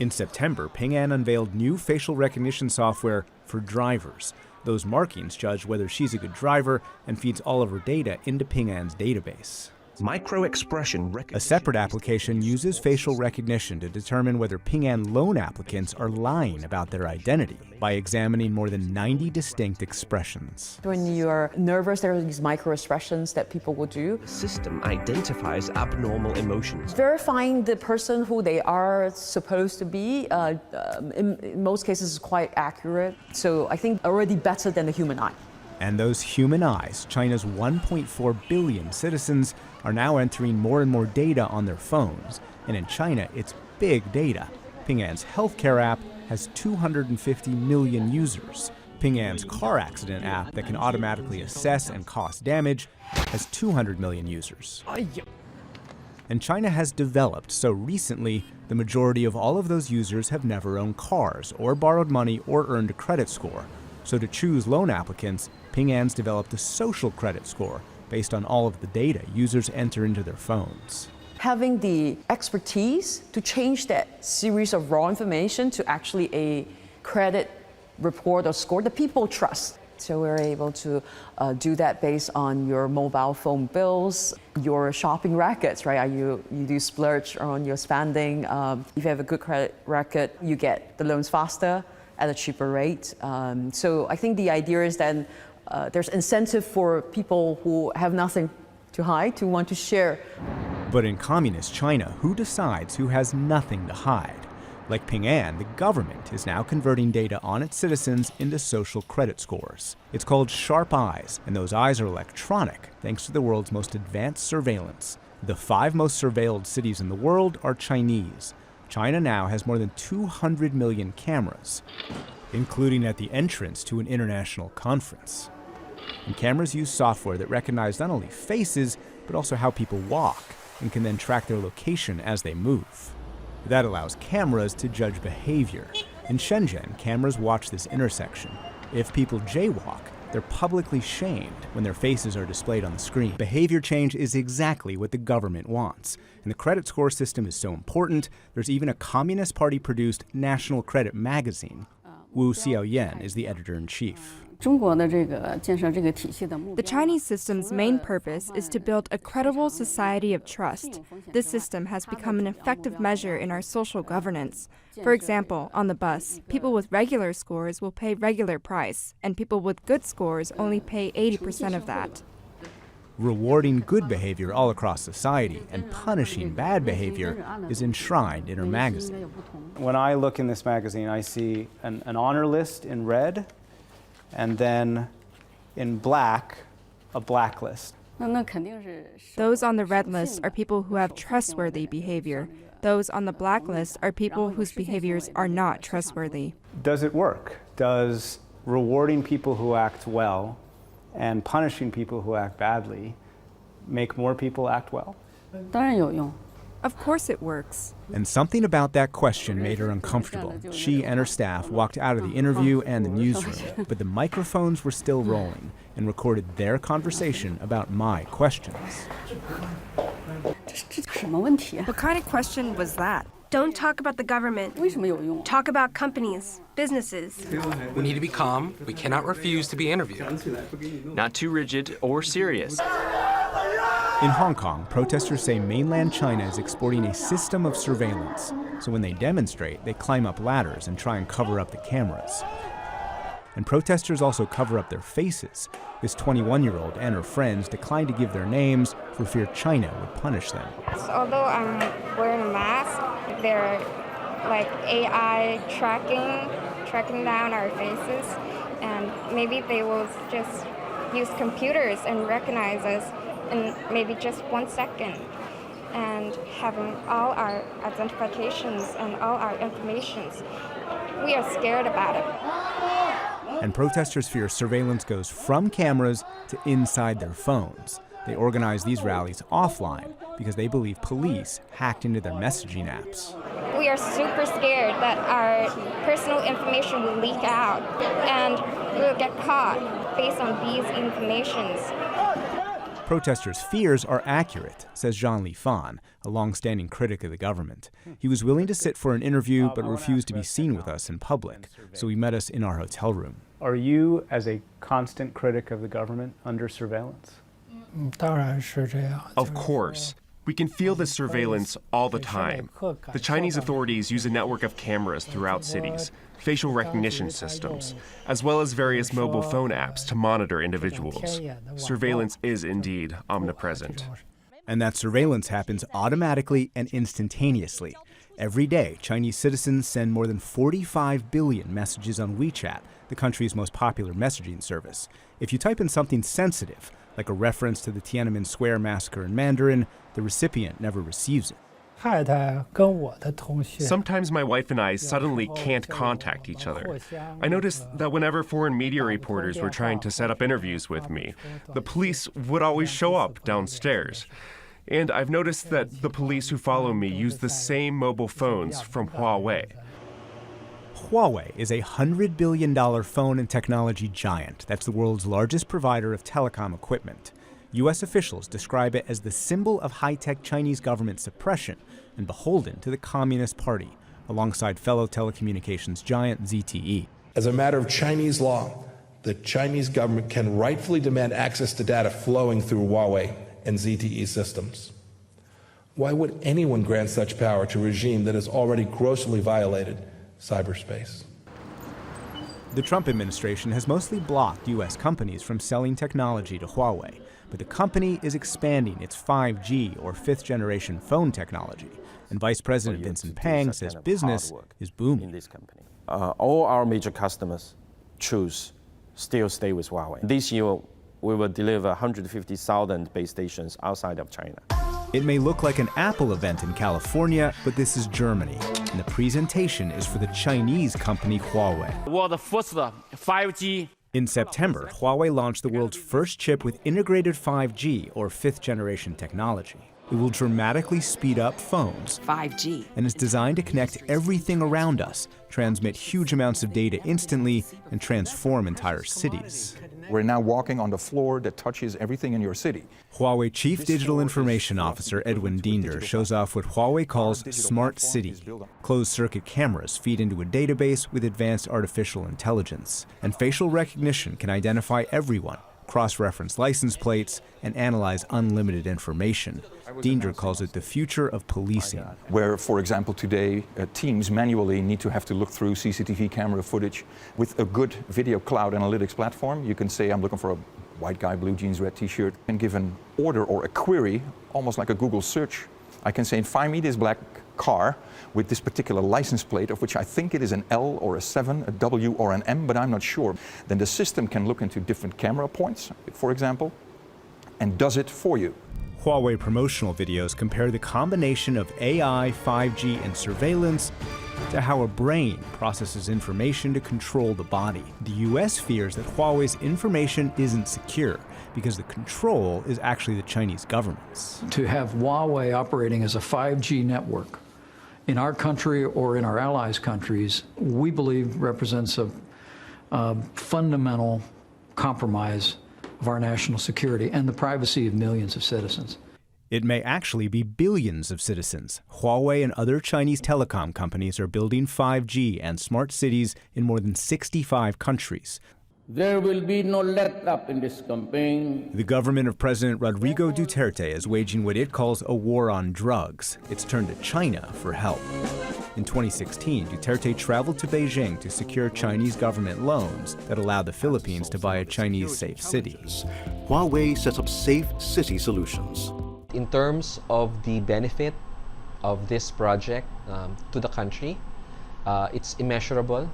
In September, Ping An unveiled new facial recognition software for drivers. Those markings judge whether she's a good driver and feeds all of her data into Ping An's database. Micro-expression recognition. A separate application uses facial recognition to determine whether Ping An loan applicants are lying about their identity by examining more than 90 distinct expressions. When you're nervous, there are these micro-expressions that people will do. The system identifies abnormal emotions. Verifying the person who they are supposed to be, in most cases, is quite accurate. So I think already better than the human eye. And those human eyes, China's 1.4 billion citizens, are now entering more and more data on their phones. And in China, it's big data. Ping An's healthcare app has 250 million users. Ping An's car accident app that can automatically assess and cost damage has 200 million users. And China has developed so recently, the majority of all of those users have never owned cars or borrowed money or earned a credit score. So to choose loan applicants, Ping An's developed a social credit score based on all of the data users enter into their phones. Having the expertise to change that series of raw information to actually a credit report or score that people trust. So we're able to do that based on your mobile phone bills, your shopping records, right? You do splurge on your spending. If you have a good credit record, you get the loans faster at a cheaper rate. So I think the idea is that there's incentive for people who have nothing to hide to want to share. But in communist China, who decides who has nothing to hide? Like Ping An, the government is now converting data on its citizens into social credit scores. It's called Sharp Eyes, and those eyes are electronic thanks to the world's most advanced surveillance. The 5 most surveilled cities in the world are Chinese. China now has more than 200 million cameras, including at the entrance to an international conference. And cameras use software that recognize not only faces, but also how people walk, and can then track their location as they move. That allows cameras to judge behavior. In Shenzhen, cameras watch this intersection. If people jaywalk, they're publicly shamed when their faces are displayed on the screen. Behavior change is exactly what the government wants. And the credit score system is so important, there's even a Communist Party-produced national credit magazine. Wu Xiaoyan is the editor-in-chief. The Chinese system's main purpose is to build a credible society of trust. This system has become an effective measure in our social governance. For example, on the bus, people with regular scores will pay regular price, and people with good scores only pay 80% of that. Rewarding good behavior all across society and punishing bad behavior is enshrined in her magazine. When I look in this magazine, I see an honor list in red, and then in black, a blacklist. Those on the red list are people who have trustworthy behavior. Those on the blacklist are people whose behaviors are not trustworthy. Does it work? Does rewarding people who act well and punishing people who act badly make more people act well? Of course it works. And something about that question made her uncomfortable. She and her staff walked out of the interview and the newsroom, but the microphones were still rolling and recorded their conversation about my questions. What kind of question was that? Don't talk about the government. Talk about companies, businesses. We need to be calm. We cannot refuse to be interviewed. Not too rigid or serious. In Hong Kong, protesters say mainland China is exporting a system of surveillance. So when they demonstrate, they climb up ladders and try and cover up the cameras. And protesters also cover up their faces. This 21-year-old and her friends declined to give their names for fear China would punish them. Although I'm wearing a mask, they're like AI tracking down our faces, and maybe they will just use computers and recognize us in maybe just 1 second, and having all our identifications and all our informations. We are scared about it. And protesters fear surveillance goes from cameras to inside their phones. They organize these rallies offline because they believe police hacked into their messaging apps. We are super scared that our personal information will leak out and we'll get caught based on these informations. Protesters' fears are accurate, says Jean-Li Fan, a long-standing critic of the government. He was willing to sit for an interview but refused to be seen with us in public, so he met us in our hotel room. Are you, as a constant critic of the government, under surveillance? Of course. We can feel this surveillance all the time. The Chinese authorities use a network of cameras throughout cities, facial recognition systems, as well as various mobile phone apps to monitor individuals. Surveillance is indeed omnipresent. And that surveillance happens automatically and instantaneously. Every day, Chinese citizens send more than 45 billion messages on WeChat, the country's most popular messaging service. If you type in something sensitive, like a reference to the Tiananmen Square massacre in Mandarin, the recipient never receives it. Sometimes my wife and I suddenly can't contact each other. I noticed that whenever foreign media reporters were trying to set up interviews with me, the police would always show up downstairs. And I've noticed that the police who follow me use the same mobile phones from Huawei. Huawei is a $100 billion phone and technology giant that's the world's largest provider of telecom equipment. U.S. officials describe it as the symbol of high-tech Chinese government suppression and beholden to the Communist Party, alongside fellow telecommunications giant ZTE. As a matter of Chinese law, the Chinese government can rightfully demand access to data flowing through Huawei and ZTE systems. Why would anyone grant such power to a regime that has already grossly violated cyberspace? The Trump administration has mostly blocked U.S. companies from selling technology to Huawei, but the company is expanding its 5G or fifth-generation phone technology, and Vice President Vincent Pang says business is booming. All our major customers still stay with Huawei. This year, we will deliver 150,000 base stations outside of China. It may look like an Apple event in California, but this is Germany, and the presentation is for the Chinese company Huawei. In September, Huawei launched the world's first chip with integrated 5G or fifth-generation technology. It will dramatically speed up phones 5G. And is designed to connect everything around us, transmit huge amounts of data instantly, and transform entire cities. We're now walking on the floor that touches everything in your city. Huawei Chief Digital Information Officer Edwin Diender shows off what Huawei calls Smart City. Closed-circuit cameras feed into a database with advanced artificial intelligence, and facial recognition can identify everyone, cross-reference license plates, and analyze unlimited information. Diender calls it the future of policing. Where, for example, today, teams manually need to have to look through CCTV camera footage. With a good video cloud analytics platform, you can say, I'm looking for a white guy, blue jeans, red t-shirt, and give an order or a query, almost like a Google search. I can say, find me this black car with this particular license plate, of which I think it is an L or a 7, a W or an M, but I'm not sure. Then the system can look into different camera points, for example, and does it for you. Huawei promotional videos compare the combination of AI, 5G, and surveillance to how a brain processes information to control the body. The U.S. fears that Huawei's information isn't secure because the control is actually the Chinese government's. To have Huawei operating as a 5G network in our country or in our allies' countries, we believe represents a fundamental compromise of our national security and the privacy of millions of citizens. It may actually be billions of citizens. Huawei and other Chinese telecom companies are building 5G and smart cities in more than 65 countries. There will be no let up in this campaign. The government of President Rodrigo Duterte is waging what it calls a war on drugs. It's turned to China for help. In 2016, Duterte traveled to Beijing to secure Chinese government loans that allow the Philippines to buy a Chinese safe city. Huawei sets up safe city solutions. In terms of the benefit of this project to the country, it's immeasurable.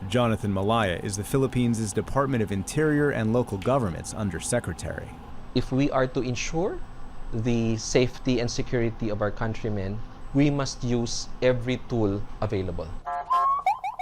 Jonathan Malaya is the Philippines' Department of Interior and Local Government's Undersecretary. If we are to ensure the safety and security of our countrymen, we must use every tool available.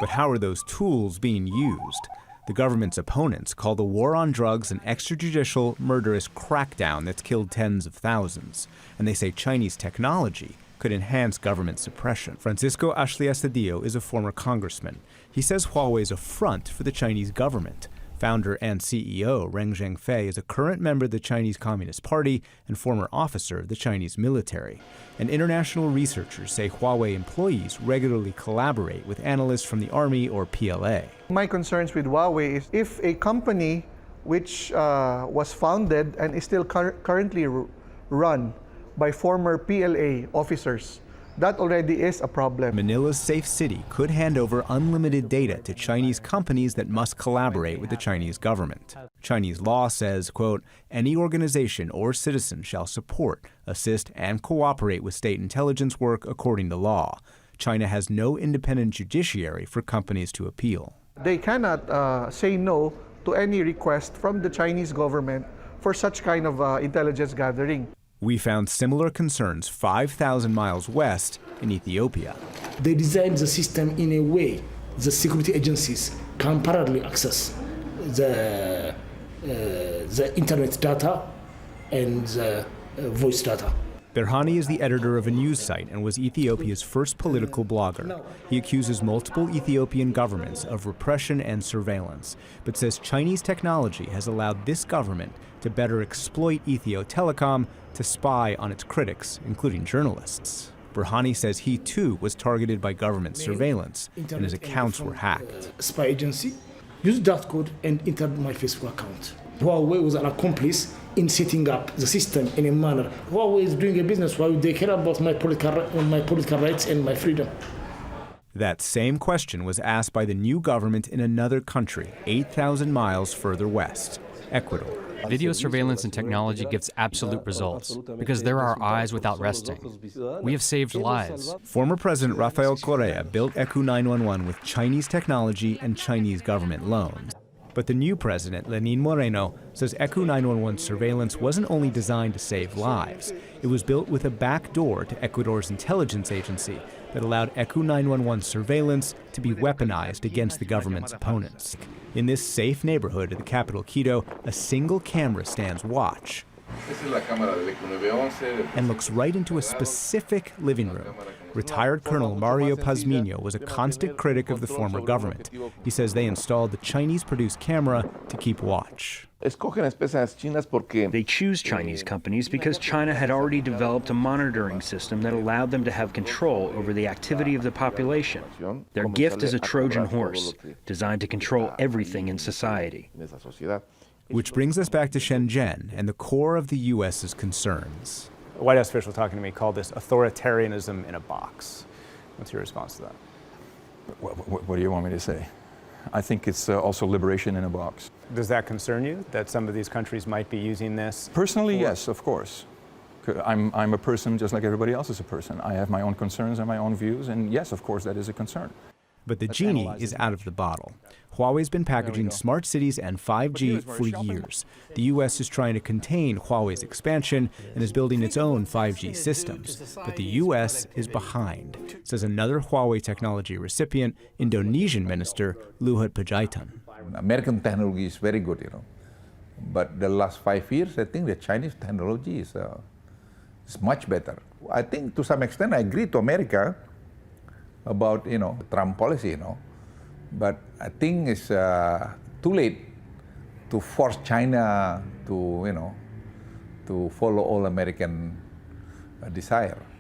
But how are those tools being used? The government's opponents call the war on drugs an extrajudicial, murderous crackdown that's killed tens of thousands. And they say Chinese technology could enhance government suppression. Francisco Ashley Estadillo is a former congressman. He says Huawei is a front for the Chinese government. Founder and CEO Reng Zhengfei is a current member of the Chinese Communist Party and former officer of the Chinese military. And international researchers say Huawei employees regularly collaborate with analysts from the Army or PLA. My concerns with Huawei is if a company which was founded and is still currently run by former PLA officers, that already is a problem. Manila's safe city could hand over unlimited data to Chinese companies that must collaborate with the Chinese government. Chinese law says, quote, any organization or citizen shall support, assist, and cooperate with state intelligence work according to law. China has no independent judiciary for companies to appeal. They cannot say no to any request from the Chinese government for such kind of intelligence gathering. We found similar concerns 5,000 miles west in Ethiopia. They designed the system in a way the security agencies can parallelly access the internet data and the voice data. Berhani is the editor of a news site and was Ethiopia's first political blogger. He accuses multiple Ethiopian governments of repression and surveillance, but says Chinese technology has allowed this government to better exploit Ethio Telecom to spy on its critics, including journalists. Berhani says he too was targeted by government surveillance and his accounts were hacked. Spy agency used that code and entered my Facebook account. Huawei was an accomplice in setting up the system in a manner. Huawei is doing a business. Why would they care about my political rights and my freedom? That same question was asked by the new government in another country, 8,000 miles further west, Ecuador. Video surveillance and technology gives absolute results because they're our eyes without resting. We have saved lives. Former President Rafael Correa built ECU 911 with Chinese technology and Chinese government loans. But the new president, Lenin Moreno, says ECU 911 surveillance wasn't only designed to save lives. It was built with a backdoor to Ecuador's intelligence agency that allowed ECU 911 surveillance to be weaponized against the government's opponents. In this safe neighborhood of the capital Quito, a single camera stands watch and looks right into a specific living room. Retired Colonel Mario Pazmiño was a constant critic of the former government. He says they installed the Chinese-produced camera to keep watch. They choose Chinese companies because China had already developed a monitoring system that allowed them to have control over the activity of the population. Their gift is a Trojan horse, designed to control everything in society. Which brings us back to Shenzhen and the core of the U.S.'s concerns. A White House official talking to me called this authoritarianism in a box. What's your response to that? What do you want me to say? I think it's also liberation in a box. Does that concern you, that some of these countries might be using this? Personally, yes, of course. I'm a person just like everybody else is a person. I have my own concerns and my own views, and yes, of course, that is a concern. But the genie is out of the bottle. Huawei's been packaging smart cities and 5G for years. The U.S. is trying to contain Huawei's expansion and is building its own 5G systems. But the U.S. is behind, says another Huawei technology recipient, Indonesian Minister Luhut Panjaitan. American technology is very good, but the last 5 years, I think the Chinese technology is much better. I think to some extent I agree to America about Trump policy, but I think it's too late to force China to to follow all American desire.